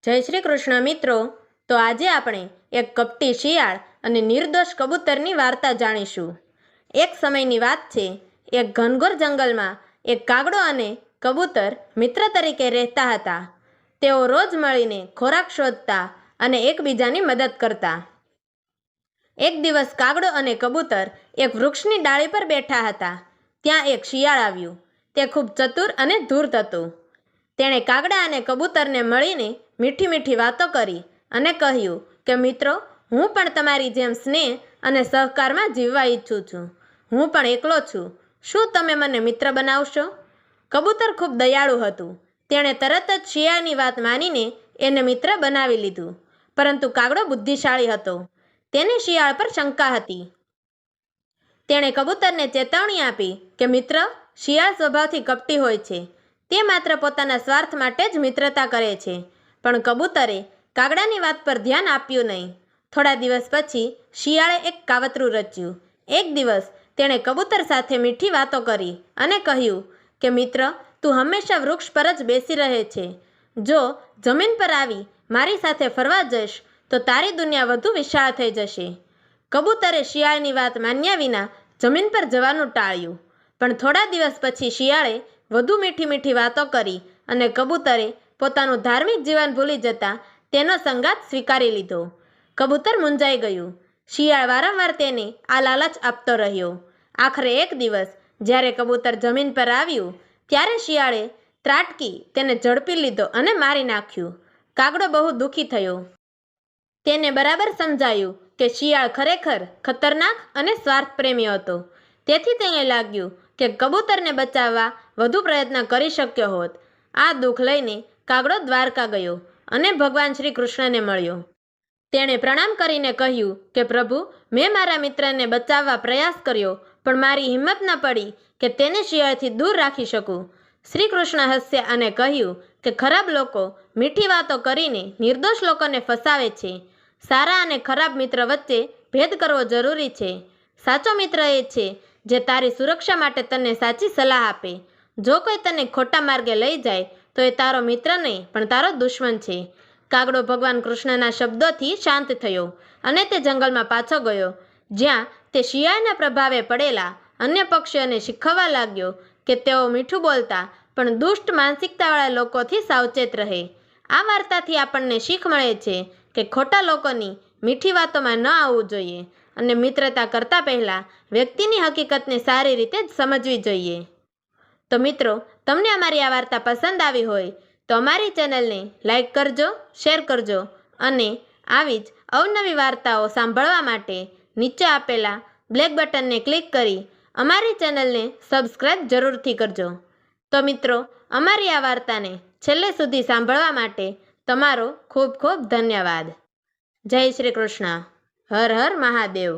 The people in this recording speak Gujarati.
જય શ્રી કૃષ્ણ મિત્રો. તો આજે આપણે એક કપટી શિયાળ અને નિર્દોષ કબૂતરની વાર્તા જાણીશું. એક સમયની વાત છે. એક ઘનઘોર જંગલમાં એક કાગડો અને કબૂતર મિત્ર તરીકે રહેતા હતા. તેઓ રોજ મળીને ખોરાક શોધતા અને એકબીજાની મદદ કરતા. એક દિવસ કાગડો અને કબૂતર એક વૃક્ષની ડાળી પર બેઠા હતા. ત્યાં એક શિયાળ આવ્યું. તે ખૂબ ચતુર અને ધૂર્ત હતું. તેણે કાગડા અને કબૂતરને મળીને મીઠી મીઠી વાતો કરી અને કહ્યું કે મિત્રો, હું પણ તમારી જેમ સ્નેહ અને સહકારમાં જીવવા ઈચ્છું છું. હું પણ એકલો છું. શું તમે મને મિત્ર બનાવશો? કબૂતર ખૂબ દયાળુ હતું. તેણે તરત જ શિયાળની વાત માનીને એને મિત્ર બનાવી લીધું. પરંતુ કાગડો બુદ્ધિશાળી હતો. તેને શિયાળ પર શંકા હતી. તેણે કબૂતરને ચેતવણી આપી કે મિત્ર, શિયાળ સ્વભાવથી કપટી હોય છે. તે માત્ર પોતાના સ્વાર્થ માટે જ મિત્રતા કરે છે. પણ કબૂતરે કાગડાની વાત પર ધ્યાન આપ્યું નહીં. થોડા દિવસ પછી શિયાળે એક કાવતરું રચ્યું. એક દિવસ તેણે કબૂતર સાથે મીઠી વાતો કરી અને કહ્યું કે મિત્ર, તું હંમેશા વૃક્ષ પર જ બેસી રહે છે. જો જમીન પર આવી મારી સાથે ફરવા જઈશ તો તારી દુનિયા વધુ વિશાળ થઈ જશે. કબૂતરે શિયાળની વાત માન્યા વિના જમીન પર જવાનું ટાળ્યું. પણ થોડા દિવસ પછી શિયાળે વધુ મીઠી મીઠી વાતો કરી અને કબૂતરે પોતાનું ધાર્મિક જીવન ભૂલી જતા તેનો સંગાત સ્વીકારી લીધો. કબૂતર મૂંઝાઈ ગયું. શિયાળ વારંવાર તેને આ લાલચ આપતો રહ્યો. આખરે એક દિવસ જ્યારે કબૂતર જમીન પર આવ્યું ત્યારે શિયાળે ત્રાટકી તેને ઝડપી લીધો અને મારી નાખ્યું. કાગડો બહુ દુઃખી થયો. તેને બરાબર સમજાયું કે શિયાળ ખરેખર ખતરનાક અને સ્વાર્થપ્રેમી હતો. તેથી તેને લાગ્યું કે કબૂતરને બચાવવા વધુ પ્રયત્ન કરી શક્યો હોત. આ દુઃખ લઈને કાગડો દ્વારકા ગયો અને ભગવાન શ્રી કૃષ્ણને મળ્યો. તેણે પ્રણામ કરીને કહ્યું કે પ્રભુ, મેં મારા મિત્રને બચાવવા પ્રયાસ કર્યો, પણ મારી હિંમત ન પડી કે તેને શિયાળથી દૂર રાખી શકું. શ્રી કૃષ્ણ હસ્યા અને કહ્યું કે ખરાબ લોકો મીઠી વાતો કરીને નિર્દોષ લોકોને ફસાવે છે. સારા અને ખરાબ મિત્ર વચ્ચે ભેદ કરવો જરૂરી છે. સાચો મિત્ર એ છે જે તારી સુરક્ષા માટે તને સાચી સલાહ આપે. જો કોઈ તને ખોટા માર્ગે લઈ જાય તો એ તારો મિત્ર નહીં પણ તારો દુશ્મન છે. કાગડો ભગવાન કૃષ્ણના શબ્દોથી શાંત થયો અને તે જંગલમાં પાછો ગયો, જ્યાં તે શિયાળના પ્રભાવે પડેલા અન્ય પક્ષીઓને શીખવવા લાગ્યો કે તેઓ મીઠું બોલતા પણ દુષ્ટ માનસિકતાવાળા લોકોથી સાવચેત રહે. આ વાર્તાથી આપણને શીખ મળે છે કે ખોટા લોકોની મીઠી વાતોમાં ન આવવું જોઈએ અને મિત્રતા કરતા પહેલાં વ્યક્તિની હકીકતને સારી રીતે જ સમજવી જોઈએ. તો મિત્રો, તમને અમારી આ વાર્તા પસંદ આવી હોય તો અમારી ચેનલને લાઈક કરજો, શેર કરજો અને આવી જ અવનવી વાર્તાઓ સાંભળવા માટે નીચે આપેલા બ્લેક બટનને ક્લિક કરી અમારી ચેનલને સબસ્ક્રાઈબ જરૂરથી કરજો. તો મિત્રો, અમારી આ વાર્તાને છેલ્લે સુધી સાંભળવા માટે તમારો ખૂબ ખૂબ ધન્યવાદ. જય શ્રી કૃષ્ણ. હર હર મહાદેવ.